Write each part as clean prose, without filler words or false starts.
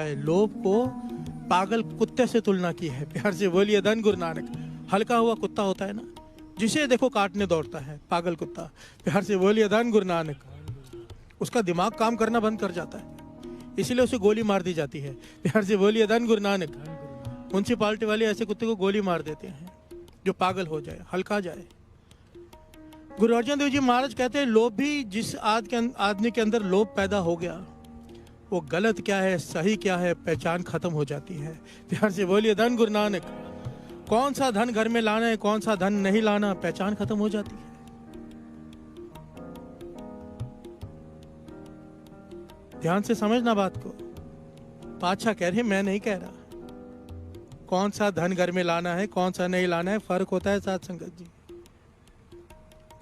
है, लोभ को पागल कुत्ते से तुलना की है। प्यार से बोलिए धन गुरु नानक। हल्का हुआ कुत्ता होता है ना, जिसे देखो काटने दौड़ता है, पागल कुत्ता। प्यार से बोलिए धन गुरु नानक। उसका दिमाग काम करना बंद कर जाता है, इसीलिए उसे गोली मार दी जाती है। प्यार से बोलिए धन गुरु नानक। म्युनिसिपालिटी वाले ऐसे कुत्ते को गोली मार देते हैं जो पागल हो जाए, हल्का जाए। गुरु अर्जन देव जी महाराज कहते हैं, लोभ भी, जिस आदमी के अंदर लोभ पैदा हो गया, वो गलत क्या है सही क्या है पहचान खत्म हो जाती है। प्यार से बोलिए धन गुरु नानक। कौन सा धन घर में लाना है, कौन सा धन नहीं लाना, पहचान खत्म हो जाती है। ध्यान से समझना बात को। पातशाह कह रहे, मैं नहीं कह रहा कौन सा धन घर में लाना है कौन सा नहीं लाना है, फर्क होता है साथ संगत जी।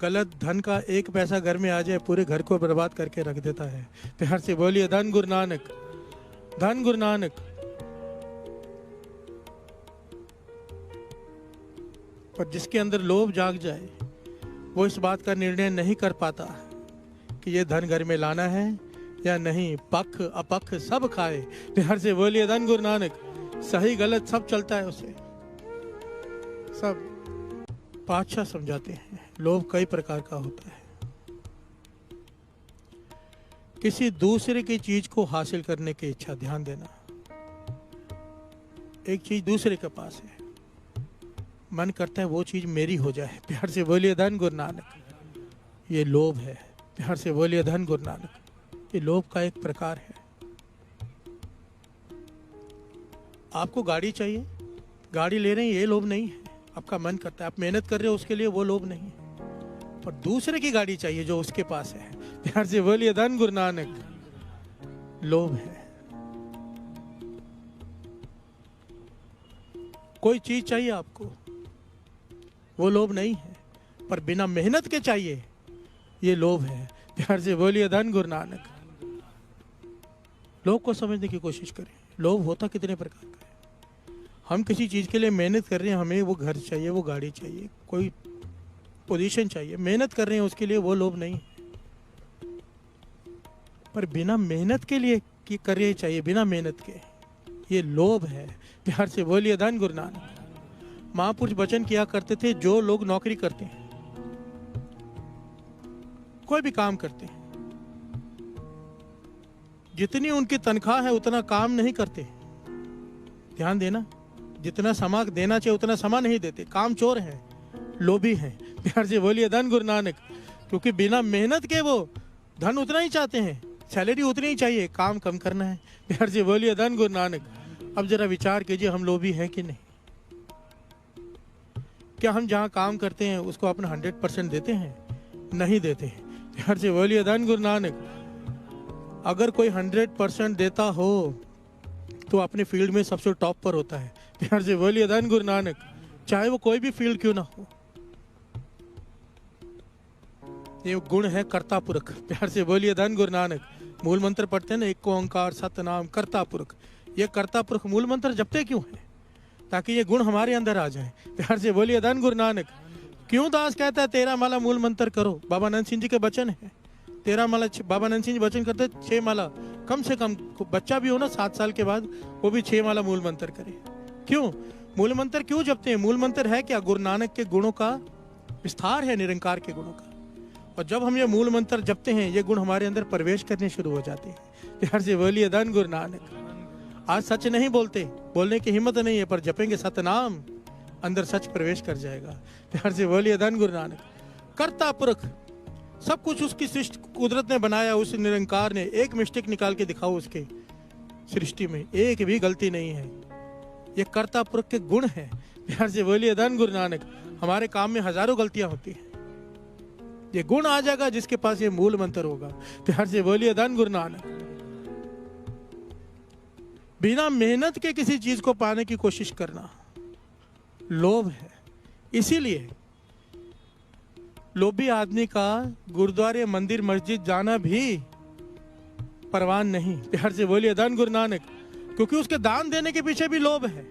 गलत धन का एक पैसा घर में आ जाए, पूरे घर को बर्बाद करके रख देता है। प्यार से बोलिए धन गुरु नानक, धन गुरु नानक। पर जिसके अंदर लोभ जाग जाए, वो इस बात का निर्णय नहीं कर पाता कि ये धन घर में लाना है या नहीं, पक्ष अपक्ष सब खाए। प्यार से बोलिए धन गुरु नानक। सही गलत सब चलता है उसे, सब। पातशाह समझाते हैं, लोभ कई प्रकार का होता है। किसी दूसरे की चीज को हासिल करने की इच्छा, ध्यान देना। एक चीज दूसरे के पास है, मन करता है वो चीज मेरी हो जाए। प्यार से बोलिए धन गुरु नानक। ये लोभ है। प्यार से बोलिए धन गुरु नानक। ये लोभ का एक प्रकार है। आपको गाड़ी चाहिए, गाड़ी ले रहे हैं, ये लोभ नहीं है। आपका मन करता है, आप मेहनत कर रहे हो उसके लिए, वो लोभ नहीं है। पर दूसरे की गाड़ी चाहिए जो उसके पास है। प्यार से बोलिए धन गुरु नानक। लोभ है। कोई चीज चाहिए आपको, वो लोभ नहीं है, पर बिना मेहनत के चाहिए, ये लोभ है। प्यार से बोलिए धन गुरु नानक। लोभ को समझने की कोशिश करें। लोभ होता कितने प्रकार का है। हम किसी चीज के लिए मेहनत कर रहे हैं, हमें वो घर चाहिए, वो गाड़ी चाहिए, कोई पोजीशन चाहिए, मेहनत कर रहे हैं उसके लिए, वो लोभ नहीं है। पर बिना मेहनत के लिए कि कर रहे चाहिए, बिना मेहनत के, ये लोभ है। प्यार से बोलिए धन गुरु नानक। महापुरुष वचन किया करते थे, जो लोग नौकरी करते हैं, कोई भी काम करते हैं, जितनी उनकी तनख्वाह है उतना काम नहीं करते। ध्यान देना, जितना समा देना चाहिए उतना समा नहीं देते। काम चोर है, लोभी है। प्यार से बोलिए धन गुरु नानक। क्योंकि बिना मेहनत के वो धन उतना ही चाहते हैं, सैलरी उतनी ही चाहिए, काम कम करना है। प्यार से बोलिए धन गुरु नानक। अब जरा विचार कीजिए, हम लोभी हैं कि नहीं? क्या हम जहाँ काम करते हैं उसको अपना 100% देते हैं? नहीं देते हैं। प्यार से बोलिए धन गुरु नानक। अगर कोई 100% देता हो तो अपने फील्ड में सबसे टॉप पर होता है। प्यार से बोलिए धन गुरु नानक। चाहे वो कोई भी फील्ड क्यों ना हो। ये गुण है कर्ता पुरख। प्यार से बोलिए धन गुरु नानक। मूल मंत्र पढ़ते हैं ना, एक ओंकार सतनाम कर्ता पुरख। ये कर्ता पुरख मूल मंत्र जपते क्यों है? ताकि ये गुण हमारे अंदर आ जाए। प्यार से बोलिए धन गुरु नानक। क्यों दास कहता है 13 माला मूल मंत्र करो? बाबा नंद सिंह जी के वचन है। 13 माला, बाबा नंद सिंह जी वचन करते 6 माला, कम से कम बच्चा भी हो ना 7 साल के बाद, वो भी 6 माला मूल मंत्र करे। क्यों मूल मंत्र क्यों जपते हैं? मूल मंत्र है क्या? गुरु नानक के गुणों का विस्तार है, निरंकार के गुणों का। और जब हम ये मूल मंत्र जपते हैं, ये गुण हमारे अंदर प्रवेश करने शुरू हो जाते हैं। प्यार से बोलिए धन गुरु नानक। आज सच नहीं बोलते, बोलने की हिम्मत नहीं है, पर जपेंगे सतनाम, अंदर सच प्रवेश कर जाएगा। प्यार से बोलिए धन गुरु नानक। कर्ता पुरख, सब कुछ उसकी सृष्टि कुदरत ने बनाया, उस निरंकार ने। एक मिस्टेक निकाल के दिखाओ उसके सृष्टि में, एक भी गलती नहीं है। ये कर्ता पुरख के गुण है। प्यार से बोलिए धन गुरु नानक। हमारे काम में हजारों गलतियां होती हैं, ये गुण आ जाएगा जिसके पास ये मूल मंत्र होगा। प्यार से बोलिए धन गुरु नानक। बिना मेहनत के किसी चीज को पाने की कोशिश करना लोभ है। इसीलिए लोभी आदमी का गुरुद्वारे, मंदिर, मस्जिद जाना भी परवान नहीं। प्यार से बोलिए धन गुरु नानक। क्योंकि उसके दान देने के पीछे भी लोभ है।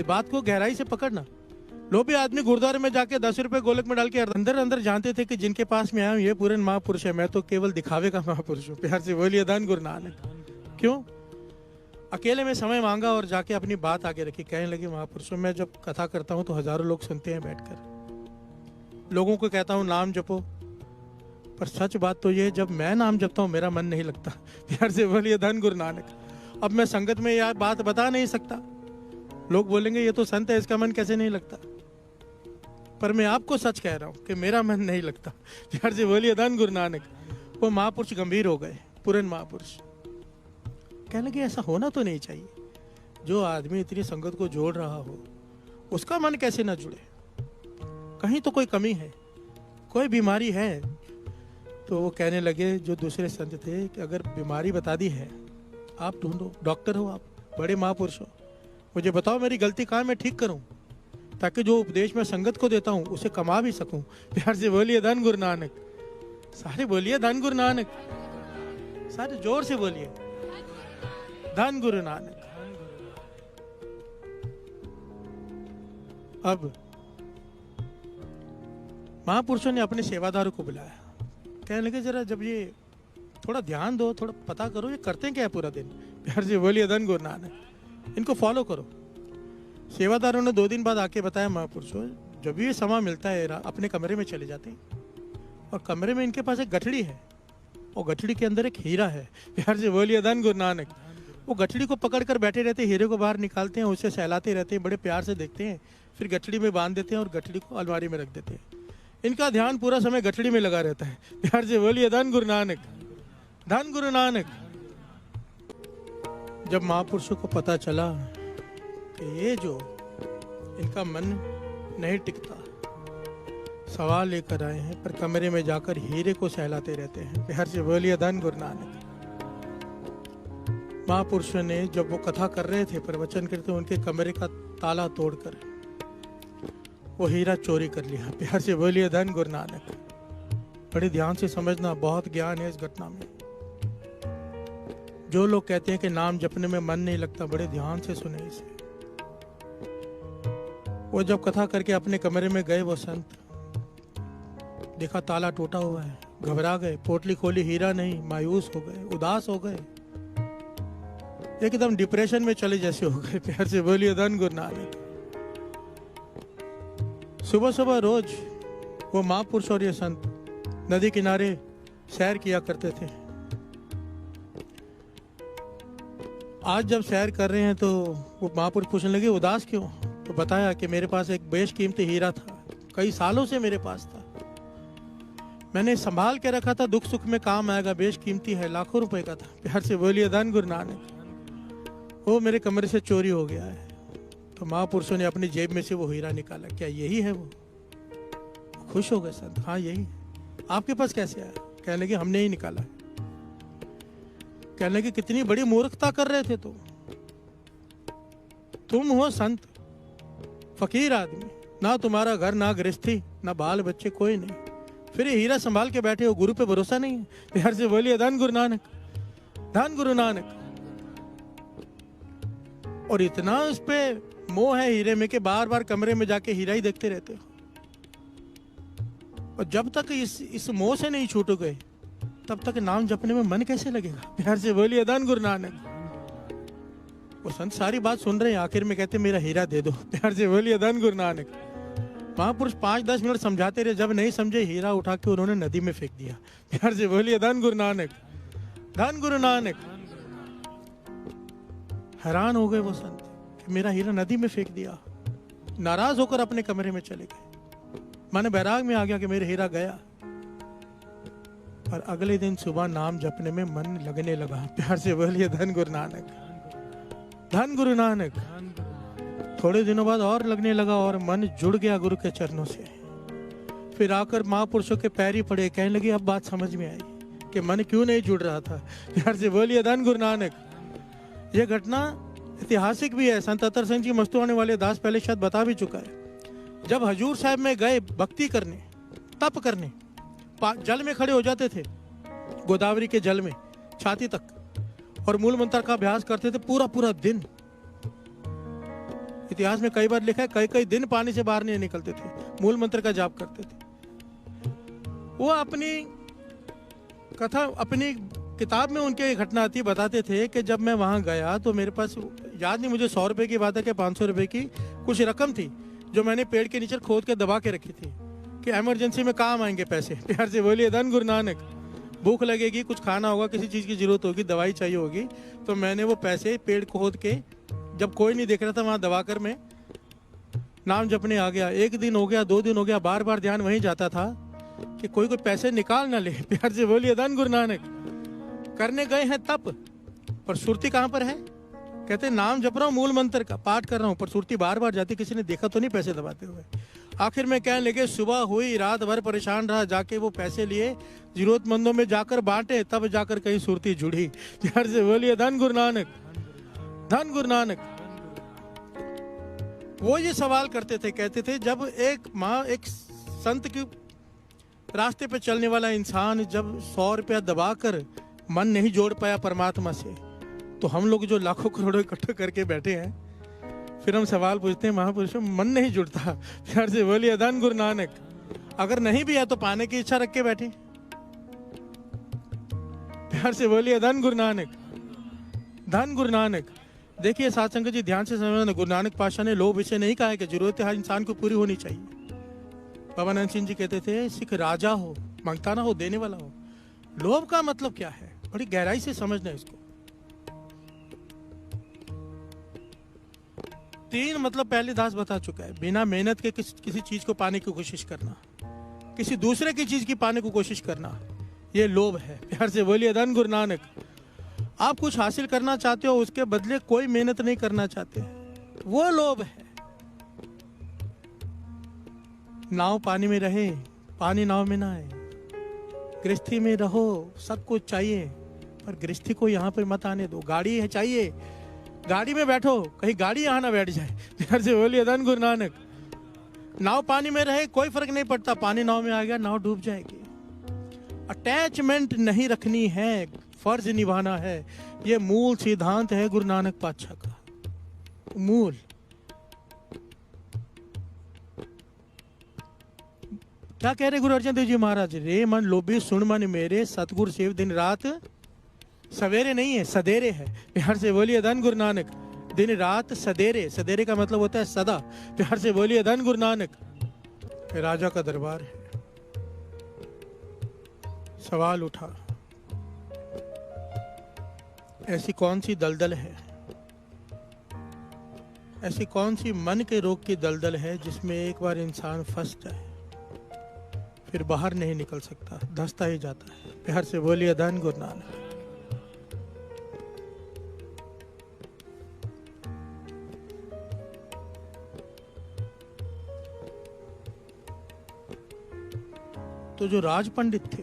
बात को गहराई से पकड़ना। लोभी आदमी गुरुद्वारे में जाके 10 रुपए गोलक में डाल के अंदर अंदर जानते थे कि जिनके पास में आया हूं ये पूरे महापुरुष है, मैं तो केवल दिखावे का महापुरुष हूँ। प्यार से बोलिए धन गुरु नानक। क्यों? अकेले में समय मांगा और जाके अपनी बात आगे रखी। कहने लगे महापुरुषों, मैं जब कथा करता हूँ तो हजारों लोग सुनते हैं बैठकर, लोगों को कहता हूँ नाम जपो, पर सच बात तो ये, जब मैं नाम जपता हूँ मेरा मन नहीं लगता। प्यार से बोलिए धन गुरु नानक। अब मैं संगत में यार बात बता नहीं सकता, लोग बोलेंगे ये तो संत है, इसका मन कैसे नहीं लगता। पर मैं आपको सच कह रहा हूँ कि मेरा मन नहीं लगता। प्यार से बोलिए धन गुरु नानक। वो महापुरुष गंभीर हो गए, पूरन महापुरुष। कहने लगे ऐसा होना तो नहीं चाहिए, जो आदमी इतनी संगत को जोड़ रहा हो उसका मन कैसे ना जुड़े, कहीं तो कोई कमी है, कोई बीमारी है। तो वो कहने लगे जो दूसरे संत थे कि अगर बीमारी बता दी है, आप ढूंढो, डॉक्टर हो आप, बड़े महापुरुष हो, मुझे बताओ मेरी गलती कहाँ मैं ठीक करूं, ताकि जो उपदेश मैं संगत को देता हूं उसे कमा भी सकूं। प्यार से बोलिए धन गुरु नानक। सारे बोलिए धन गुरु नानक, सारे जोर से बोलिए धन गुरु नानक। अब महापुरुषों ने अपने सेवादारों को बुलाया, कहने लगे जरा जब ये थोड़ा ध्यान दो, थोड़ा पता करो ये करते क्या है पूरा दिन। प्यार से बोलिए धन गुरु नानक, इनको फॉलो करो। सेवादारों ने 2 दिन बाद आके बताया महापुरुषों, जब ये समय मिलता है अपने कमरे में चले जाते हैं, और कमरे में इनके पास एक गठड़ी है, और गठड़ी के अंदर एक हीरा है। प्यार से बोलिए धन गुरु नानक। वो गठड़ी को पकड़ कर बैठे रहते, हीरे को बाहर निकालते हैं, उसे सहलाते रहते हैं, बड़े प्यार से देखते हैं, फिर गठड़ी में बांध देते हैं और गठड़ी को अलमारी में रख देते हैं। इनका ध्यान पूरा समय गठड़ी में लगा रहता है। प्यार से बोलिए धन गुरु नानक, धन गुरु नानक। जब महापुरुषों को पता चला कि ये जो इनका मन नहीं टिकता, सवाल लेकर आए हैं, पर कमरे में जाकर हीरे को सहलाते रहते हैं। प्यार से बोलिए धन गुरु नानक। महापुरुषों ने जब वो कथा कर रहे थे, प्रवचन करते, उनके कमरे का ताला तोड़कर वो हीरा चोरी कर लिया। प्यार से बोलिए धन गुरु नानक। बड़े ध्यान से समझना, बहुत ज्ञान है इस घटना में। जो लोग कहते हैं कि नाम जपने में मन नहीं लगता, बड़े ध्यान से सुने इसे। वो जब कथा करके अपने कमरे में गए, वो संत देखा ताला टूटा हुआ है, घबरा गए, पोटली खोली, हीरा नहीं, मायूस हो गए, उदास हो गए, एकदम डिप्रेशन में चले जैसे हो गए। प्यार से बोलिए धन गुरु नानक। सुबह सुबह रोज वो महापुरुष और ये संत नदी किनारे सैर किया करते थे। आज जब सैर कर रहे हैं तो वो महापुरुष पूछने लगे उदास क्यों? तो बताया कि मेरे पास एक बेशकीमती हीरा था, कई सालों से मेरे पास था, मैंने संभाल के रखा था, दुख सुख में काम आएगा, बेशकीमती है, लाखों रुपए का था। प्यार से बोलिए धन गुरु नानक। वो मेरे कमरे से चोरी हो गया है। तो महापुरुषों ने अपनी जेब में से वो हीरा निकाला। क्या यही है वो? खुश हो गए संत, हाँ यही है। आपके पास कैसे आया? कहने लगे हमने ही निकाला। कहने लगे कितनी बड़ी मूर्खता कर रहे थे तुम हो संत, फकीर आदमी, ना तुम्हारा घर, ना गृहस्थी, ना बाल बच्चे, कोई नहीं, फिर ये हीरा संभाल के बैठे हो, गुरु पे भरोसा नहीं है। प्यार से बोलिए धन गुरु नानक, धन गुरु नानक। और इतना उस पे मोह है हीरे में कि बार बार कमरे में जाके हीरा ही देखते रहते हो। और जब तक इस मोह से नहीं छूट गए, तब तक नाम जपने में मन कैसे लगेगा? प्यार से बोलिए धन गुरु नानक। वो संत सारी बात सुन रहे हैं, आखिर में कहते मेरा हीरा दे दो। प्यार से बोलिए धन गुरु नानक। महापुरुष 5-10 मिनट समझाते रहे, जब नहीं समझे हीरा उठा के उन्होंने नदी में फेंक दिया। प्यार से बोलिए धन गुरु नानक, धन गुरु नानक। हैरान हो गए वो संत कि मेरा हीरा नदी में फेंक दिया। नाराज होकर अपने कमरे में चले गए। माने बैराग में आ गया कि मेरा हीरा गया। और अगले दिन सुबह नाम जपने में मन लगने लगा। प्यार से बोलिए धन गुरु नानक, धन गुरु नानक। थोड़े दिनों बाद और लगने लगा और मन जुड़ गया गुरु के चरणों से। फिर आकर महापुरुषों के पैर ही पड़े, कहने लगे अब बात समझ में आई कि मन क्यों नहीं जुड़ रहा था। प्यार से बोलिए धन गुरु नानक। यह घटना ऐतिहासिक भी है। संत अतर सिंह जी मस्तुआने वाले दास पहले शायद बता भी चुका है। जब हजूर साहब में गए भक्ति करने, तप करने, जल में खड़े हो जाते थे, गोदावरी के जल में छाती तक, और मूल मंत्र का अभ्यास करते थे पूरा पूरा दिन। इतिहास में कई बार लिखा है कई कई दिन पानी से बाहर नहीं निकलते थे, मूल मंत्र का जाप करते थे। वो अपनी कथा, अपनी किताब में उनके एक घटना आती, बताते थे कि जब मैं वहाँ गया तो मेरे पास, याद नहीं मुझे 100 रुपए की बात है कि 500 रुपए की कुछ रकम थी जो मैंने पेड़ के नीचे खोद के दबा के रखी थी कि इमरजेंसी में काम आएंगे पैसे। प्यार से बोलिए धन गुरु नानक। भूख लगेगी, कुछ खाना होगा, किसी चीज़ की जरूरत होगी, दवाई चाहिए होगी, तो मैंने वो पैसे पेड़ खोद के, जब कोई नहीं देख रहा था वहाँ दबा कर मैं नाम जपने आ गया। 1 दिन हो गया, 2 दिन हो गया, बार बार ध्यान वहीं जाता था कि कोई पैसे निकाल ना ले। प्यार से बोलिए धन गुरु नानक। करने गए हैं तप, पर सुरती कहाँ पर है? कहते नाम जप रहा हूँ, मूल मंत्र का पाठ कर रहा हूँ, पर सुरती बार बार जाती, किसी ने देखा तो नहीं पैसे दबाते हुए। आखिर में कहने लगे सुबह हुई, रात भर परेशान रहा, जाके वो पैसे लिए, जरूरतमंदों में जाकर बांटे, तब जाकर कहीं सुरती जुड़ी। प्यार से बोलिए धन गुरु नानक, धन गुरु नानक। वो ये सवाल करते थे, कहते थे जब एक संत की रास्ते पे चलने वाला इंसान जब 100 रुपया दबाकर मन नहीं जोड़ पाया परमात्मा से, तो हम लोग जो लाखों करोड़ों इकट्ठे करके बैठे हैं, फिर हम सवाल पूछते हैं महापुरुषों मन नहीं जुड़ता। प्यार से बोलिए धन गुरु नानक। अगर नहीं भी है तो पाने की इच्छा रख के बैठे। प्यार से बोलिए धन गुरु नानक, धन गुरु नानक। देखिए साथ संगत जी, ध्यान से समझना, गुरु नानक पातशाह ने लोभ इसे नहीं कहा है कि जरूरतें हर इंसान को पूरी होनी चाहिए। बाबा नानक सिंह जी कहते थे सिख राजा हो, मांगता ना हो, देने वाला हो। लोभ का मतलब क्या है, बड़ी गहराई से समझना है इसको। 3 मतलब पहले दास बता चुका है। बिना मेहनत के किसी चीज को पाने की कोशिश करना, किसी दूसरे की चीज की पाने की कोशिश करना, ये लोभ है। प्यार से बोलिए धन गुरु नानक। आप कुछ हासिल करना चाहते हो, उसके बदले कोई मेहनत नहीं करना चाहते, वो लोभ है। नाव पानी में रहे, पानी नाव में ना आए। गृहस्थी में रहो, सब कुछ चाहिए, पर गृहस्थी को यहाँ पे मत आने दो। गाड़ी है चाहिए, गाड़ी में बैठो, कहीं गाड़ी यहाँ ना बैठ जाए। प्यार से बोलिए धन गुरु नानक। नाव पानी में रहे कोई फर्क नहीं पड़ता, पानी नाव में आ गया नाव डूब जाएगी। अटैचमेंट नहीं रखनी है, फर्ज निभाना है। ये मूल सिद्धांत है गुरु नानक पातशाह का, मूल। क्या कह रहे गुरु अर्जन देव जी महाराज? रे मन लोभी सुन मन मेरे, सतगुरु सेव दिन रात। सवेरे नहीं है, सदेरे है। प्यार से बोलिए धन गुरु नानक। दिन रात सदेरे, सदेरे का मतलब होता है सदा। प्यार से बोलिए धन गुरु नानक। राजा का दरबार है। सवाल उठा, ऐसी कौन सी दलदल है, ऐसी कौन सी मन के रोग की दलदल है जिसमें एक बार इंसान फंस जाए फिर बाहर नहीं निकल सकता, धंसता ही जाता है। प्यार से बोलिए धन गुरु नानक। तो जो राज पंडित थे,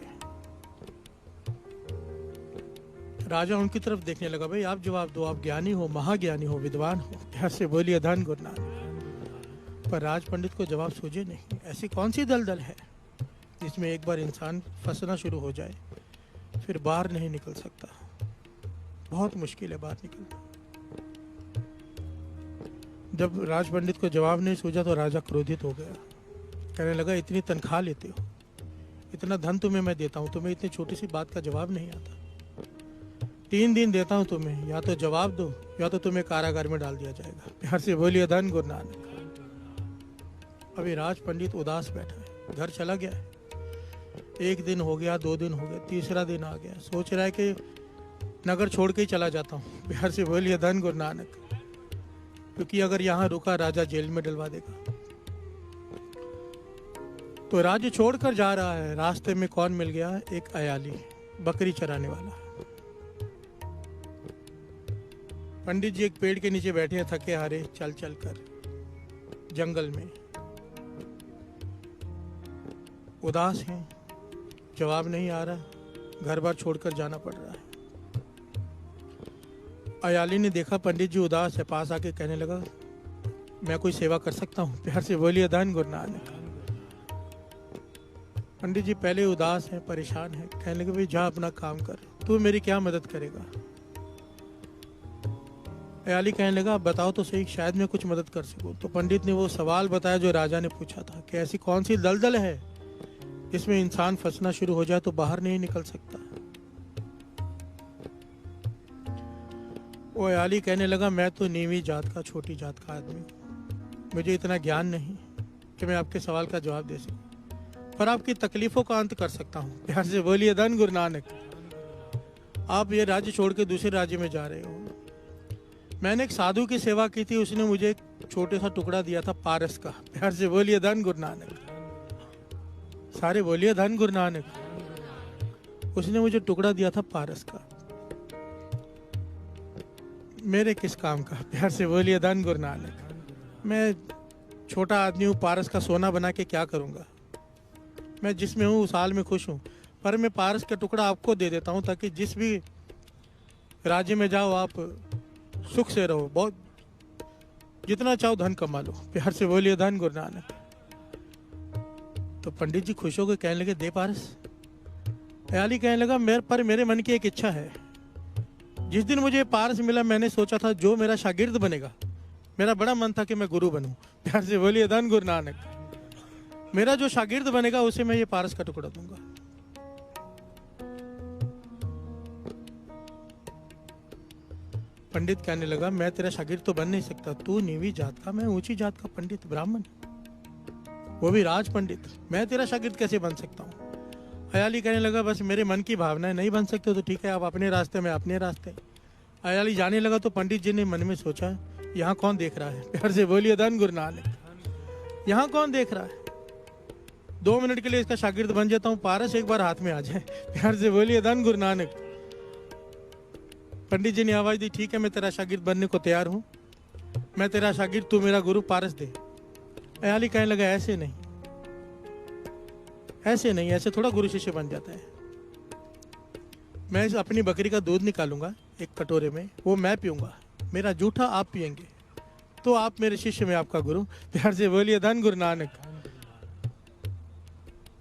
राजा उनकी तरफ देखने लगा, भाई आप जवाब दो, आप ज्ञानी हो, महाज्ञानी हो, विद्वान हो। प्यार से बोलिए धन गुरु नानक। पर राज पंडित को जवाब सूझे नहीं। ऐसी कौन सी दलदल है जिसमें एक बार इंसान फंसना शुरू हो जाए फिर बाहर नहीं निकल सकता? बहुत मुश्किल है बाहर निकलना। जब राज पंडित को जवाब नहीं सूझा तो राजा क्रोधित हो गया। कहने लगा इतनी तनख्वाह लेते हो, इतना धन तुम्हें मैं देता हूँ, तुम्हें इतनी छोटी सी बात का जवाब नहीं आता। 3 दिन देता हूँ तुम्हें, या तो जवाब दो या तो तुम्हें कारागार में डाल दिया जाएगा। प्यार से बोलिए धन गुरु नानक। अभी राज पंडित उदास बैठा है, घर चला गया है। 1 दिन हो गया, 2 दिन हो गया, तीसरा दिन आ गया, सोच रहा है कि नगर छोड़ के ही चला जाता हूँ। प्यार से बोलिए धन गुरु नानक। क्योंकि अगर यहाँ रुका राजा जेल में डलवा देगा। तो राज्य छोड़कर जा रहा है, रास्ते में कौन मिल गया? एक अयाली, बकरी चराने वाला। पंडित जी एक पेड़ के नीचे बैठे हैं, थके हारे चल चल कर जंगल में, उदास हैं, जवाब नहीं आ रहा, घर बार छोड़कर जाना पड़ रहा है। अयाली ने देखा पंडित जी उदास है, पास आके कहने लगा मैं कोई सेवा कर सकता हूँ? प्यार से बोलिए धन गुरु नानक। पंडित जी पहले उदास हैं, परेशान हैं, कहने लगे भाई जा अपना काम कर, तू मेरी क्या मदद करेगा? अयाली कहने लगा बताओ तो सही, शायद मैं कुछ मदद कर सकूं। तो पंडित ने वो सवाल बताया जो राजा ने पूछा था कि ऐसी कौन सी दलदल है जिसमें इंसान फंसना शुरू हो जाए तो बाहर नहीं निकल सकता। वो अयाली कहने लगा, मैं तो नीवीं जात का, छोटी जात का आदमी हूँ, मुझे इतना ज्ञान नहीं कि मैं आपके सवाल का जवाब दे सकूं, पर आपकी तकलीफों का अंत कर सकता हूँ। प्यार से बोलिए धन गुरु नानक। आप ये राज्य छोड़ के दूसरे राज्य में जा रहे हो। मैंने एक साधु की सेवा की थी, उसने मुझे एक छोटे सा टुकड़ा दिया था पारस का। प्यार से बोलिए धन गुरु नानक। सारे बोलिए धन गुरु नानक। उसने मुझे टुकड़ा दिया था पारस का, मेरे किस काम का? प्यार से बोलिए धन गुरु नानक। मैं छोटा आदमी हूँ, पारस का सोना बना के क्या करूँगा? मैं जिसमें हूँ उस हाल में खुश हूँ, पर मैं पारस का टुकड़ा आपको दे देता हूँ ताकि जिस भी राज्य में जाओ आप सुख से रहो, बहुत जितना चाहो धन कमा लो। प्यार से बोलिए धन गुरु नानक। तो पंडित जी खुश हो गए, कहने लगे, दे पारस। अयाली कहने लगा, मेरे मन की एक इच्छा है। जिस दिन मुझे पारस मिला मैंने सोचा था जो मेरा शागिर्द बनेगा, मेरा बड़ा मन था कि मैं गुरु बनूं। प्यार से बोलिए धन गुरु नानक। मेरा जो शागिर्द बनेगा उसे मैं ये पारस का टुकड़ा दूंगा। पंडित कहने लगा, मैं तेरा शागिर्द तो बन नहीं सकता, तू नीवी जात का, मैं ऊंची जात का पंडित ब्राह्मण, वो भी राज पंडित, मैं तेरा शागिर्द कैसे बन सकता हूँ? अयाली कहने लगा, बस मेरे मन की भावना है, नहीं बन सकते तो ठीक है, आप अपने रास्ते में अपने रास्ते। अयाली जाने लगा तो पंडित जी ने मन में सोचा, यहाँ कौन देख रहा है? प्यार से बोलिए धन गुरु नानक। यहाँ कौन देख रहा है? 2 मिनट के लिए इसका शागिर्द बन जाता हूँ, पारस एक बार हाथ में आ जाए। प्यार से बोलिए धन गुरु नानक। पंडित जी ने आवाज दी, ठीक है, मैं तेरा शागिर्द बनने को तैयार हूँ, मैं तेरा शागिर्द, तू मेरा गुरु पारस दे। अयाली कहने लगा, ऐसे नहीं, ऐसे नहीं, ऐसे थोड़ा गुरु शिष्य बन जाता है। मैं अपनी बकरी का दूध निकालूंगा एक कटोरे में, वो मैं पीऊंगा, मेरा जूठा आप पियेंगे, तो आप मेरे शिष्य में आपका गुरु। प्यार से बोलिए धन गुरु नानक।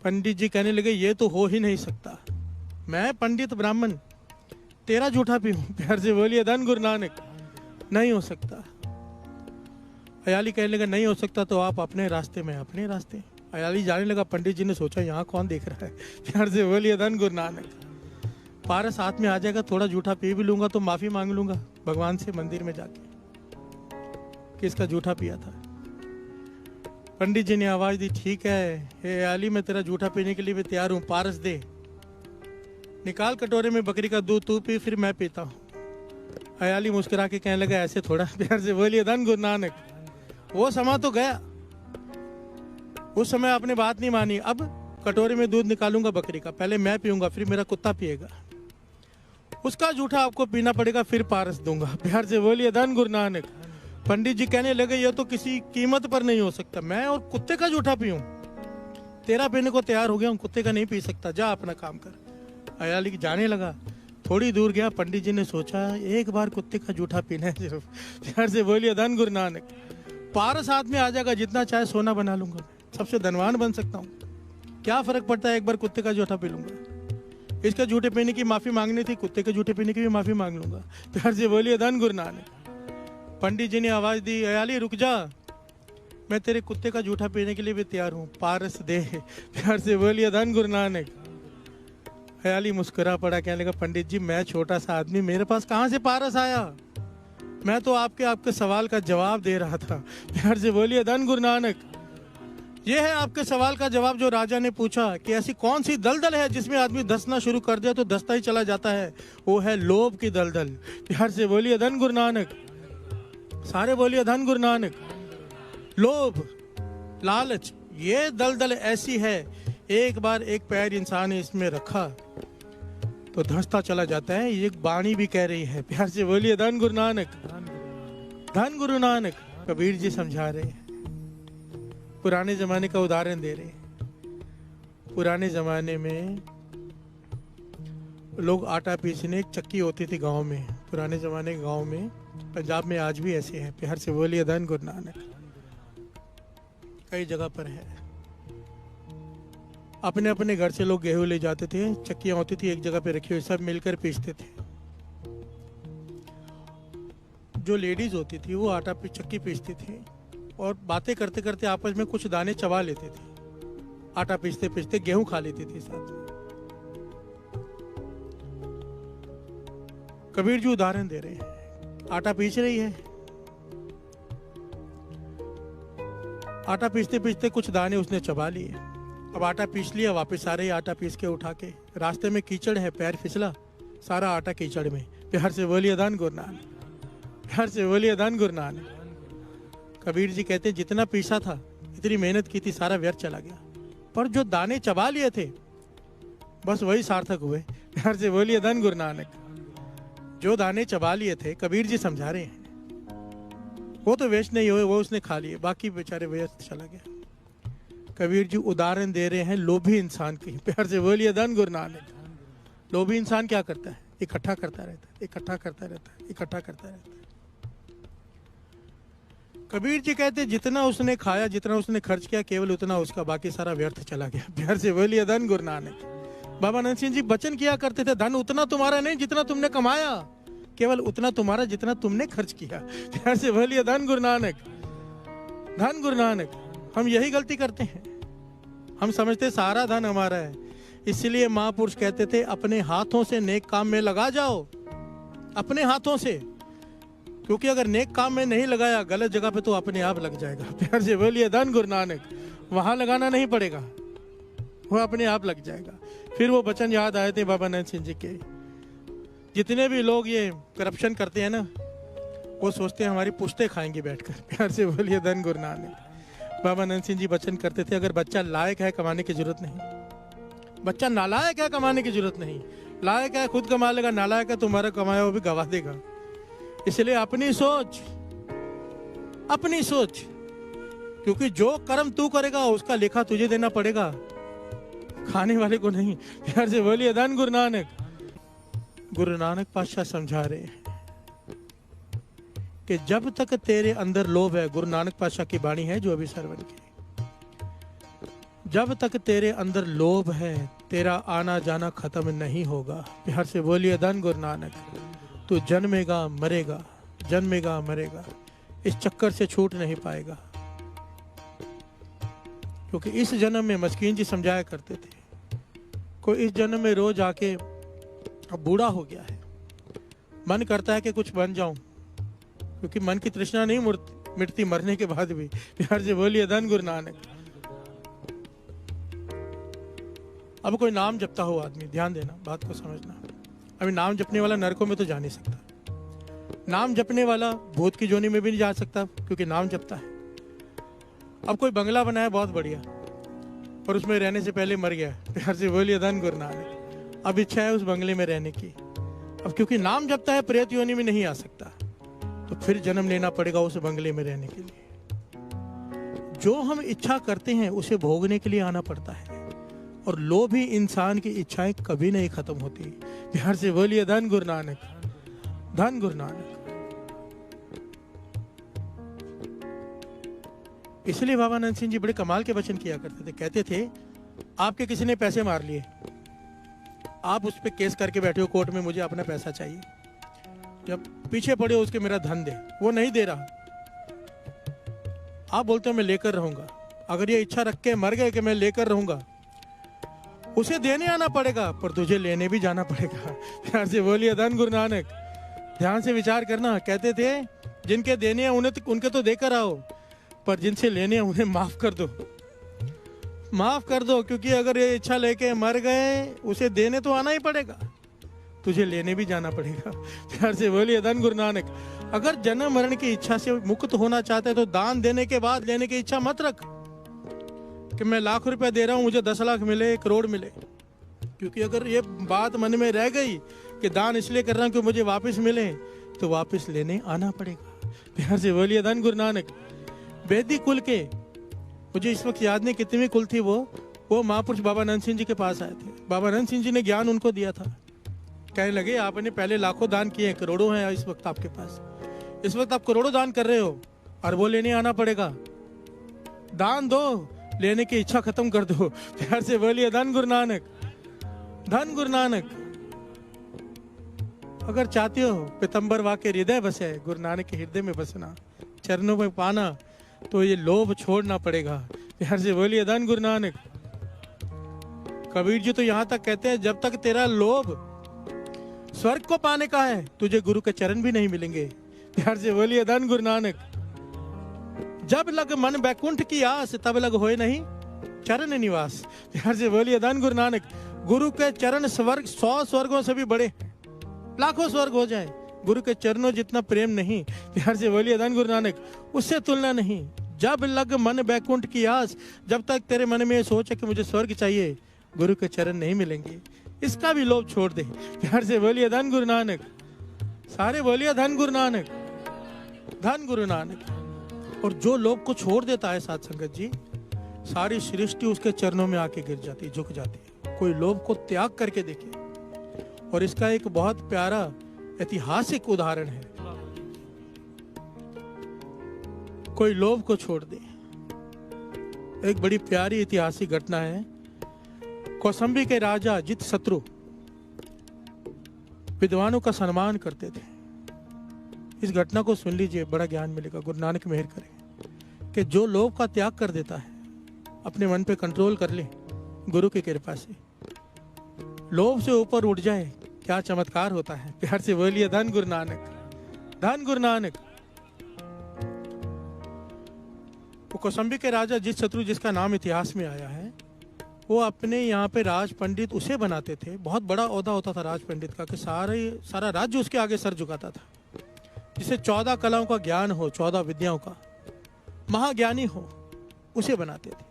पंडित जी कहने लगे, ये तो हो ही नहीं सकता, मैं पंडित ब्राह्मण तेरा जूठा पीऊं? प्यार से बोलिए धन गुरु नानक। नहीं हो सकता। अयाली कहने लगा, नहीं हो सकता तो आप अपने रास्ते में अपने रास्ते। अयाली जाने लगा, पंडित जी ने सोचा, यहाँ कौन देख रहा है? प्यार से बोलिए धन गुरु नानक। पारस हाथ में आ जाएगा, थोड़ा जूठा पी भी लूंगा तो माफी मांग लूंगा भगवान से मंदिर में जाके कि इसका जूठा पिया था। पंडित जी ने आवाज दी, ठीक है हे अयाली, मैं तेरा जूठा पीने के लिए भी तैयार हूँ, पारस दे, निकाल कटोरे में बकरी का दूध, तू पी फिर मैं पीता हूँ। अयाली मुस्कुरा के कहने लगा, ऐसे थोड़ा। प्यार से बोलिए धन गुरु नानक। वो समा तो गया, उस समय आपने बात नहीं मानी, अब कटोरे में दूध निकालूंगा बकरी का, पहले मैं पीऊंगा फिर मेरा कुत्ता पिएगा, उसका जूठा आपको पीना पड़ेगा, फिर पारस दूंगा। प्यार से बोलिए धन गुरु नानक। पंडित जी कहने लगे, ये तो किसी कीमत पर नहीं हो सकता, मैं और कुत्ते का जूठा पीऊं? तेरा पीने को तैयार हो गया हूं, कुत्ते का नहीं पी सकता, जा अपना काम कर। अयाली जाने लगा, थोड़ी दूर गया, पंडित जी ने सोचा, एक बार कुत्ते का जूठा पीना है सिर्फ। प्यार से बोलिए धन गुरु नानक। पारस हाथ में आ जाएगा, जितना चाहे सोना बना लूंगा, सबसे धनवान बन सकता हूँ, क्या फर्क पड़ता है, एक बार कुत्ते का जूठा पी लूंगा। इसका जूठे पीने की माफी मांगनी थी, कुत्ते के जूठे पीने की भी माफी मांग लूंगा। प्यार से बोलिए धन गुरु नानक। पंडित जी ने आवाज दी, अयाली रुक जा, मैं तेरे कुत्ते का जूठा पीने के लिए भी तैयार हूँ, पारस दे। प्यार से बोलिए धन गुरु नानक। अयाली मुस्कुरा पड़ा, कहने लगा, पंडित जी मैं छोटा सा आदमी, मेरे पास कहाँ से पारस आया, मैं तो आपके सवाल का जवाब दे रहा था। प्यार से बोलिए धन गुरु नानक। ये है आपके सवाल का जवाब जो राजा ने पूछा कि ऐसी कौन सी दलदल है जिसमें आदमी धंसना शुरू कर दिया तो धंसता ही चला जाता है, वो है लोभ की दलदल। प्यार से बोलिए धन गुरु नानक। सारे बोलिए धन गुरु नानक। लोभ, लालच, ये दलदल ऐसी है, एक बार एक पैर इंसान ने इसमें रखा तो धंसता चला जाता है, ये वाणी भी कह रही है। प्यार से बोलिए धन गुरु नानक। धन गुरु नानक। कबीर जी समझा रहे हैं, पुराने जमाने का उदाहरण दे रहे हैं। पुराने जमाने में लोग आटा पीसने, एक चक्की होती थी गांव में, पुराने जमाने के गांव में, पंजाब में आज भी ऐसे हैं। प्यार से बोलिए धन गुरु नानक। कई जगह पर है, अपने अपने घर से लोग गेहूं ले जाते थे, चक्कियां होती थी एक जगह पे रखी हुई, सब मिलकर पीसते थे। जो लेडीज होती थी वो आटा पे चक्की पीसती थी और बातें करते करते आपस में कुछ दाने चबा लेते थे, आटा पीसते पीसते गेहूं खा लेती थी साथ में। कबीर जी उदाहरण दे रहे हैं आटा पीस रही है। आटा पीसते पीसते कुछ दाने उसने चबा लिए। अब आटा पीस लिया, वापस सारे ही आटा पीस के उठा के, रास्ते में कीचड़ है, पैर फिसला, सारा आटा कीचड़ में। प्यार से बोलिए धन गुरु नानक, प्यार से बोलिए धन गुरु नानक। कबीर जी कहते जितना पीसा था, इतनी मेहनत की थी, सारा व्यर्थ चला गया, पर जो दाने चबा लिए थे बस वही सार्थक हुए। प्यार से बोलिए धन गुरु नानक। जो दाने चबा लिए थे, कबीर जी समझा रहे हैं, वो तो वेस्ट नहीं हुए, वो उसने खा लिए, बाकी बेचारे व्यर्थ चला गया। कबीर जी उदाहरण दे रहे हैं लोभी इंसान की। प्यार से बोलिए धन गुरु नानक। लोभी इंसान क्या करता है? इकट्ठा करता रहता है, इकट्ठा करता रहता है, इकट्ठा करता रहता है। कबीर जी कहते जितना उसने खाया, जितना उसने खर्च किया, केवल उतना उसका, बाकी सारा व्यर्थ चला गया। प्यार से बोलिए धन गुरु नानक। बाबा नंद सिंह जी वचन किया करते थे, धन उतना तुम्हारा नहीं जितना तुमने कमाया, केवल उतना तुम्हारा जितना तुमने खर्च किया। प्यार से बोलिए धन गुरु नानक, धन गुरु नानक। हम यही गलती करते हैं, हम समझते सारा धन हमारा है। इसलिए महापुरुष कहते थे अपने हाथों से नेक काम में लगा जाओ, अपने हाथों से, क्योंकि अगर नेक काम में नहीं लगाया, गलत जगह पे तो अपने आप लग जाएगा। प्यार से बोलिए धन गुरु नानक। वहां लगाना नहीं पड़ेगा, वो अपने आप लग जाएगा। फिर वो वचन याद आए थे बाबा नंद सिंह जी के, जितने भी लोग ये करप्शन करते हैं ना, वो सोचते हैं हमारी पुश्ते खाएंगे बैठकर। प्यार से बोलिए धन गुरु नानक। बाबा नंद सिंह जी वचन करते थे, अगर बच्चा लायक है कमाने की जरूरत नहीं, बच्चा नालायक है कमाने की जरूरत नहीं, लायक है खुद कमा लेगा, नालायक है तुम्हारा कमाया वो भी गवा देगा। इसलिए अपनी सोच, अपनी सोच, क्योंकि जो कर्म तू करेगा उसका लेखा तुझे देना पड़ेगा, खाने वाले को नहीं। प्यार से बोलिए धन गुरु नानक। गुरु नानक पातशाह समझा रहे हैं कि जब तक तेरे अंदर लोभ है, गुरु नानक पातशाह की वाणी है जो अभी श्रवण की, जब तक तेरे अंदर लोभ है, तेरा आना जाना खत्म नहीं होगा। प्यार से बोलिए धन गुरु नानक। तू जन्मेगा मरेगा, जन्मेगा मरेगा, इस चक्कर से छूट नहीं पाएगा। क्योंकि इस जन्म में मस्कीन जी समझाया करते थे, कोई इस जन्म में रोज आके अब बूढ़ा हो गया है, मन करता है कि कुछ बन जाऊं, क्योंकि मन की तृष्णा नहीं मिटती मरने के बाद भी। प्यार से बोलिए धन गुरु नानक। अब कोई नाम जपता हो आदमी, ध्यान देना, बात को समझना। अभी नाम जपने वाला नरकों में तो जा नहीं सकता, नाम जपने वाला भूत की जोनी में भी नहीं जा सकता, क्योंकि नाम जपता है। अब कोई बंगला बनाया बहुत बढ़िया, और उसमें रहने से पहले मर गया। प्यार से बोलिए धन गुरु नानक। अब इच्छा है उस बंगले में रहने की, अब क्योंकि नाम जपता है प्रेत योनि में नहीं आ सकता, तो फिर जन्म लेना पड़ेगा उस बंगले में रहने के लिए। जो हम इच्छा करते हैं उसे भोगने के लिए आना पड़ता है, और लोभी इंसान की इच्छाएं कभी नहीं खत्म होती। प्यार से बोलिए धन गुरु नानक, धन गुरु नानक। इसलिए बाबा नंद सिंह जी बड़े कमाल के वचन किया करते थे। कहते थे आपके किसी ने पैसे मार लिए, आप उस पर केस करके बैठे हो कोर्ट में, मुझे अपना पैसा चाहिए, जब पीछे पड़े हो उसके मेरा धन दे, वो नहीं दे रहा, आप बोलते हो मैं लेकर रहूंगा। अगर ये इच्छा रख के मर गए कि मैं लेकर रहूंगा, उसे देने आना पड़ेगा, पर तुझे लेने भी जाना पड़ेगा। प्यार से बोलिए धन गुरु नानक। ध्यान से विचार करना। कहते थे जिनके देने हैं उनके तो देकर आओ, पर जिनसे लेने हैं उन्हें माफ कर दो, माफ कर दो, क्योंकि अगर ये इच्छा लेके मर गए, उसे देने तो आना ही पड़ेगा, तुझे लेने भी जाना पड़ेगा। प्यार से बोलिए धन गुरु नानक। अगर जन्म मरण की इच्छा से मुक्त होना चाहते हैं तो दान देने के बाद लेने की इच्छा मत रख कि मैं लाख रुपया दे रहा हूं, मुझे 10 लाख मिले, 1 करोड़ मिले। क्योंकि अगर ये बात मन में रह गई कि दान इसलिए कर रहा हूं कि मुझे वापस मिले, तो वापस लेने आना पड़ेगा। प्यार से बोलिए धन गुरु नानक। वैदिक कुल के, मुझे इस वक्त याद नहीं कितनी कुल थी, वो महापुरुष बाबा नंद सिंह जी के पास आए थे। बाबा नंद सिंह जी ने ज्ञान उनको दिया था। कहने लगे आपने पहले लाखों दान किए, करोड़ों हैं इस वक्त आपके पास, इस वक्त आप करोड़ों दान कर रहे हो, और वो लेने आना पड़ेगा। दान दो, लेने की इच्छा खत्म कर दो। प्यार से बोलिए धन गुरु नानक, धन गुरु नानक। अगर चाहते हो पीतम्बर वाके हृदय बसे, गुरु नानक के हृदय में बसना, चरणों में पाना, तो ये लोभ छोड़ना पड़ेगा। प्यार से बोलिए धन गुरु नानक। कबीर जी तो यहां तक कहते हैं जब तक तेरा लोभ स्वर्ग को पाने का है, तुझे गुरु के चरण भी नहीं मिलेंगे। प्यार से बोलिए धन गुरु नानक। जब लग मन बैकुंठ की आस, तब लग होए नहीं चरण निवास। प्यार से बोलिए धन गुरु नानक। गुरु के चरण स्वर्ग 100 स्वर्गों से भी बड़े, लाखों स्वर्ग हो जाए, गुरु के चरणों जितना प्रेम नहीं। प्यार से बोलिए धन गुरु नानक। उससे तुलना नहीं। जब लग मन बैकुंठ की आस, जब तक तेरे मन में ये सोच है कि मुझे स्वर्ग चाहिए, गुरु के चरण नहीं मिलेंगे, इसका भी लोभ छोड़ दे। प्यार से बोलिए धन गुरु नानक। सारे बोलिए धन गुरु नानक, धन गुरु नानक। और जो लोभ को छोड़ देता है साथ संगत जी, सारी सृष्टि उसके चरणों में आके गिर जाती, झुक जाती है। कोई लोभ को त्याग करके देखे। और इसका एक बहुत प्यारा ऐतिहासिक उदाहरण है। कोई लोभ को छोड़ दे। एक बड़ी प्यारी ऐतिहासिक घटना है। कौसंबी के राजा अजितशत्रु विद्वानों का सम्मान करते थे। इस घटना को सुन लीजिए, बड़ा ज्ञान मिलेगा। गुरु नानक मेहर करें कि जो लोभ का त्याग कर देता है, अपने मन पे कंट्रोल कर ले गुरु की कृपा से, लोभ से ऊपर उठ जाए, क्या चमत्कार होता है। प्यार से बोलिए धन गुरु नानक, धन गुरु नानक। वो कौसंबी के राजा अजितशत्रु, जिसका नाम इतिहास में आया है, वो अपने यहाँ पे राज पंडित उसे बनाते थे। बहुत बड़ा ओहदा होता था राज पंडित का कि सारा राज्य उसके आगे सर झुकाता था। जिसे 14 कलाओं का ज्ञान हो, 14 विद्याओं का महाज्ञानी हो, उसे बनाते थे।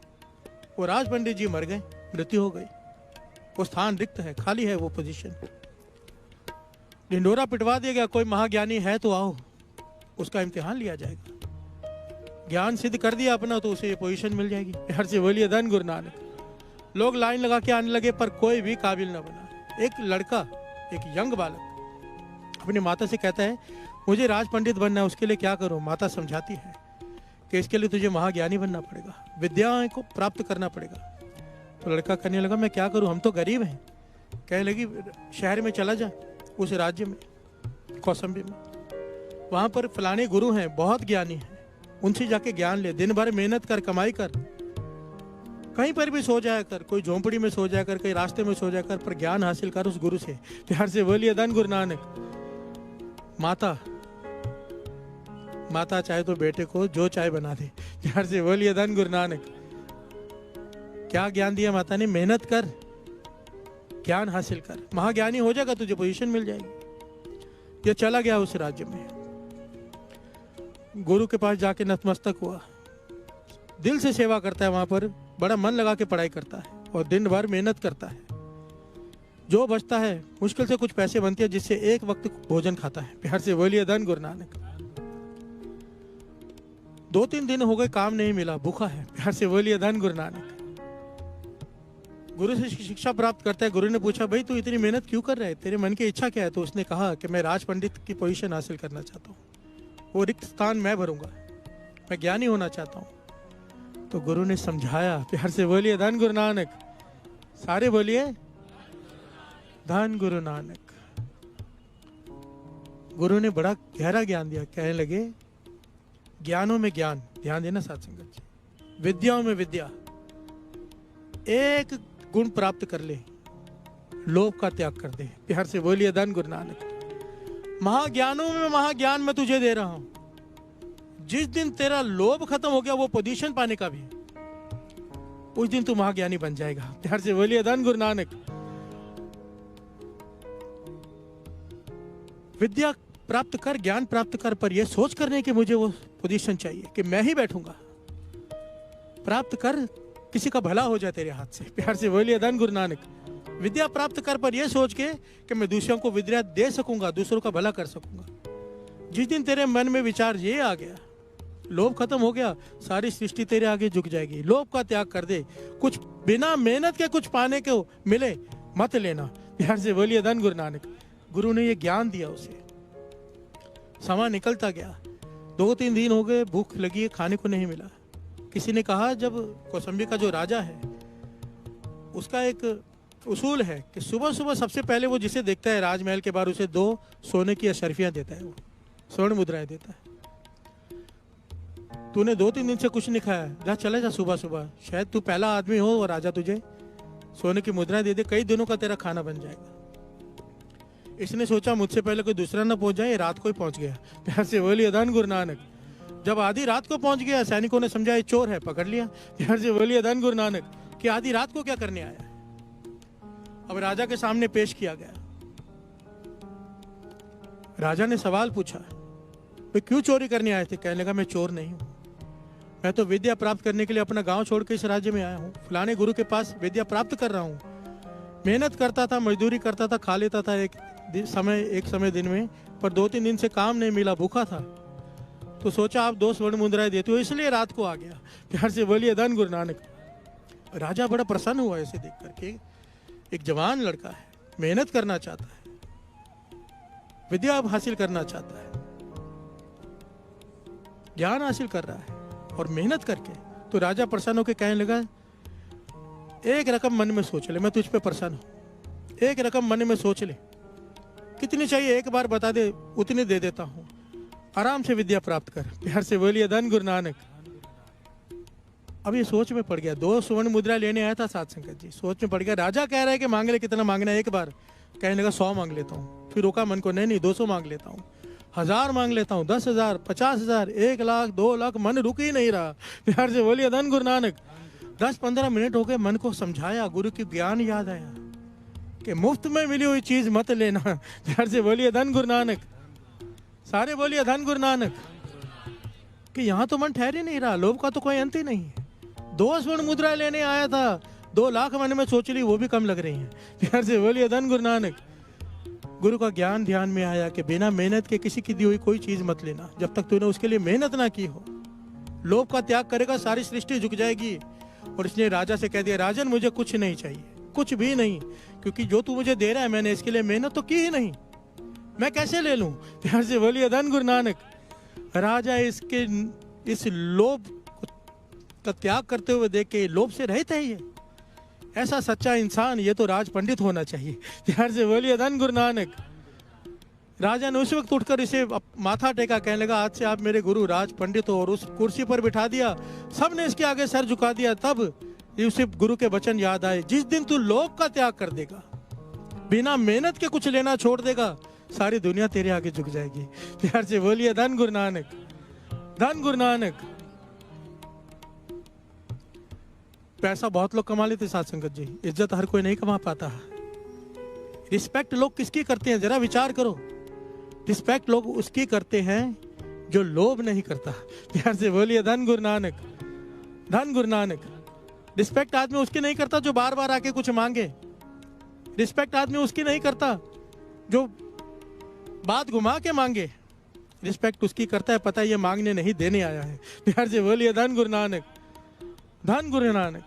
वो राज पंडित जी मर गए, मृत्यु हो गई। वो स्थान रिक्त है, खाली है वो पोजीशन। ढिंडोरा पिटवा दिया गया, कोई महाज्ञानी है तो आओ, उसका इम्तिहान लिया जाएगा। ज्ञान सिद्ध कर दिया अपना तो उसे ये पोजीशन मिल जाएगी। प्यार से बोलिए धन गुरु नानक। लोग लाइन लगा के आने लगे, पर कोई भी काबिल न बना। एक लड़का, एक यंग बालक अपनी माता से कहता है, मुझे राज पंडित बनना है, उसके लिए क्या करूं। माता समझाती है कि इसके लिए तुझे महाज्ञानी बनना पड़ेगा, विद्याओं को प्राप्त करना पड़ेगा। तो लड़का कहने लगा, मैं क्या करूं, हम तो गरीब हैं। कहने लगी, शहर में चला जा, उस राज्य में, कौसंबी में, वहां पर फलाने गुरु हैं, बहुत ज्ञानी हैं, उनसे जाके ज्ञान ले। दिन भर मेहनत कर, कमाई कर, कहीं पर भी सो जाया कर, कोई झोंपड़ी में सो जाया कर, कहीं रास्ते में सो जाया कर, पर ज्ञान हासिल कर उस गुरु से। प्यार से बोलिए धन गुरु नानक। माता चाहे तो बेटे को जो चाहे बना दे। प्यार से बोलिए धन गुरु नानक। क्या ज्ञान दिया माता ने, मेहनत कर, ज्ञान हासिल कर, महाज्ञानी हो जाएगा, तुझे पोजीशन मिल जाएगी। ये चला गया उस राज्य में, गुरु के पास जाके नतमस्तक हुआ। दिल से सेवा करता है, वहां पर बड़ा मन लगा के पढ़ाई करता है और दिन भर मेहनत करता है। जो बचता है, मुश्किल से कुछ पैसे बनते हैं, जिससे एक वक्त भोजन खाता है। प्यार से बोलिए धन गुरु नानक। 2-3 दिन हो गए, काम नहीं मिला, भूखा है। प्यार से बोलिए धन गुरु नानक। गुरु से शिक्षा प्राप्त करता है। गुरु ने पूछा, भाई तू इतनी मेहनत क्यों कर रहा है, तेरे मन की इच्छा क्या है। तो उसने कहा कि मैं राज पंडित की पोजीशन हासिल करना चाहता हूँ, वो रिक्त स्थान मैं भरूंगा, मैं ज्ञानी होना चाहता हूँ। तो गुरु ने समझाया। प्यार से बोलिए धन गुरु नानक। सारे बोलिए धन गुरु नानक। गुरु ने बड़ा गहरा ज्ञान दिया। कहने लगे, ज्ञानों में ज्ञान, ध्यान देना साथ संगत जी, विद्याओं में विद्या, एक गुण प्राप्त कर ले, लोभ का त्याग कर दे। प्यार से बोलिए धन गुरु नानक। महाज्ञानों में महाज्ञान मैं तुझे दे रहा हूं। जिस दिन तेरा लोभ खत्म हो गया, वो पोजीशन पाने का भी, उस दिन तू महाज्ञानी बन जाएगा। प्यार से बोलिए धन गुरु नानक। विद्या प्राप्त कर, ज्ञान प्राप्त कर, पर यह सोच करने कि मुझे वो पोजीशन चाहिए कि मैं ही बैठूंगा। प्राप्त कर, किसी का भला हो जाए तेरे हाथ से। प्यार से बोलिए धन गुरु नानक। विद्या प्राप्त कर, पर यह सोच के कि मैं दूसरों को विद्या दे सकूंगा, दूसरों का भला कर सकूंगा। जिस दिन तेरे मन में विचार ये आ गया, लोभ खत्म हो गया, सारी सृष्टि तेरे आगे झुक जाएगी। लोभ का त्याग कर दे। कुछ बिना मेहनत के कुछ पाने को मिले मत लेना। प्यार से बोलिए धन गुरु नानक। गुरु ने ये ज्ञान दिया उसे। समय निकलता गया, 2-3 दिन हो गए, भूख लगी है, खाने को नहीं मिला। किसी ने कहा, जब कौसंबी का जो राजा है, उसका एक उसूल है कि सुबह सुबह सबसे पहले वो जिसे देखता है राजमहल के बाहर, उसे 2 सोने की अशरफियां देता है, वो स्वर्ण मुद्राएं देता है। तूने 2-3 दिन से कुछ नहीं खाया, जा चले जा सुबह सुबह, शायद तू पहला आदमी हो और राजा तुझे सोने की मुद्राएं दे दे, कई दिनों का तेरा खाना बन जाएगा। इसने सोचा मुझसे पहले कोई दूसरा ना पहुंच जाए, ये रात को ही पहुंच गया। प्यार से बोलिए धन गुरु नानक। जब आधी रात को पहुंच गया, सैनिकों ने समझा ये चोर है, पकड़ लिया। प्यार से बोलिए धन गुरु नानक। कि आधी रात को क्या करने आया है। अब राजा के सामने पेश किया गया। राजा ने सवाल पूछा, वे क्यों चोरी करने आए थे? कहने लगा मैं चोर नहीं हूं, मैं तो विद्या प्राप्त करने के लिए अपना गांव छोड़ के इस राज्य में आया हूं। फलाने गुरु के पास विद्या प्राप्त कर रहा हूं। मेहनत करता था, मजदूरी करता था, खा लेता था एक समय दिन में, पर 2-3 दिन से काम नहीं मिला, भूखा था। तो सोचा आप 2 स्वर्ण मुद्राएं देते हो, इसलिए रात को आ गया। प्यार से बोलिए धन गुरु नानक। राजा बड़ा प्रसन्न हुआ ऐसे देख करके। एक जवान लड़का है, मेहनत करना चाहता है, विद्या हासिल करना चाहता है, ज्ञान हासिल कर रहा है और मेहनत करके। तो राजा प्रसन्न होकर कहने लगा, एक रकम मन में सोच ले, मैं तुझ पे प्रसन्न हूं। एक रकम मन में सोच ले, कितनी चाहिए एक बार बता दे, उतनी दे देता हूं, आराम से विद्या प्राप्त कर। प्यार से बोलिए धन गुरु नानक। अब ये सोच में पड़ गया। 2 स्वर्ण मुद्रा लेने आया था साध संगत जी, सोच में पड़ गया। राजा कह रहा है कि मांग ले, कितना मांगना है एक बार? कहने लगा 100 मांग लेता हूँ। फिर रोका मन को, नहीं 200 मांग लेता हूँ, 1000 मांग लेता हूँ, 10,000, 50,000, 1 लाख, 2 लाख। मन रुक ही नहीं रहा। प्यार से बोलिए धन गुरु नानक। 10-15 मिनट हो गए, मन को समझाया, गुरु की ज्ञान याद आया कि मुफ्त में मिली हुई चीज मत लेना। प्यार से बोलिए धन गुरु नानक। सारे बोलिए धन गुरु नानक। कि यहाँ तो मन ठहर ही नहीं रहा, लोभ का तो कोई अंत ही नहीं है। 2 स्वर्ण मुद्रा लेने आया था, 2 लाख मन में सोच ली, वो भी कम लग रही हैं। प्यार से बोलिए धन गुरु नानक। गुरु का ज्ञान ध्यान में आया कि बिना मेहनत के किसी की दी हुई कोई चीज मत लेना, जब तक तूने उसके लिए मेहनत ना की हो। लोभ का त्याग करेगा, सारी सृष्टि झुक जाएगी। और इसने राजा से कह दिया, राजन मुझे कुछ नहीं चाहिए, कुछ भी नहीं, क्योंकि जो तू मुझे दे रहा है मैंने इसके लिए मेहनत तो की ही नहीं, मैं कैसे ले लूं? प्यार से बोलिए धन गुरु नानक। राजा इस लोभ का त्याग करते हुए देख के लोभ से रहित है। ये ऐसा सच्चा इंसान, ये तो राज पंडित होना चाहिए। प्यार से बोलिए धन गुरु नानक। राजा ने उस वक्त उठकर इसे माथा टेका, कहने लगा आज से आप मेरे गुरु राज पंडित हो, और उस कुर्सी पर बिठा दिया। सबने इसके आगे सर झुका दिया। तब उसे गुरु के वचन याद आए, जिस दिन तू लोभ का त्याग कर देगा, बिना मेहनत के कुछ लेना छोड़ देगा, सारी दुनिया तेरे आगे झुक जाएगी। प्यार से बोलिए धन गुरु नानक। धन गुरु नानक। पैसा बहुत लोग कमा लेते साथ संगत जी, इज्जत हर कोई नहीं कमा पाता। रिस्पेक्ट लोग किसकी करते हैं, जरा विचार करो। रिस्पेक्ट लोग उसकी करते हैं जो लोभ नहीं करता। प्यार से बोलिए धन गुरु नानक। धन गुरु नानक। रिस्पेक्ट आदमी उसकी नहीं करता जो बार बार आके कुछ मांगे। रिस्पेक्ट आदमी उसकी नहीं करता जो बात घुमा के मांगे। रिस्पेक्ट उसकी करता है पता है ये मांगने नहीं देने आया है। प्यार से बोलिए धन गुरु नानक। धन गुरु नानक।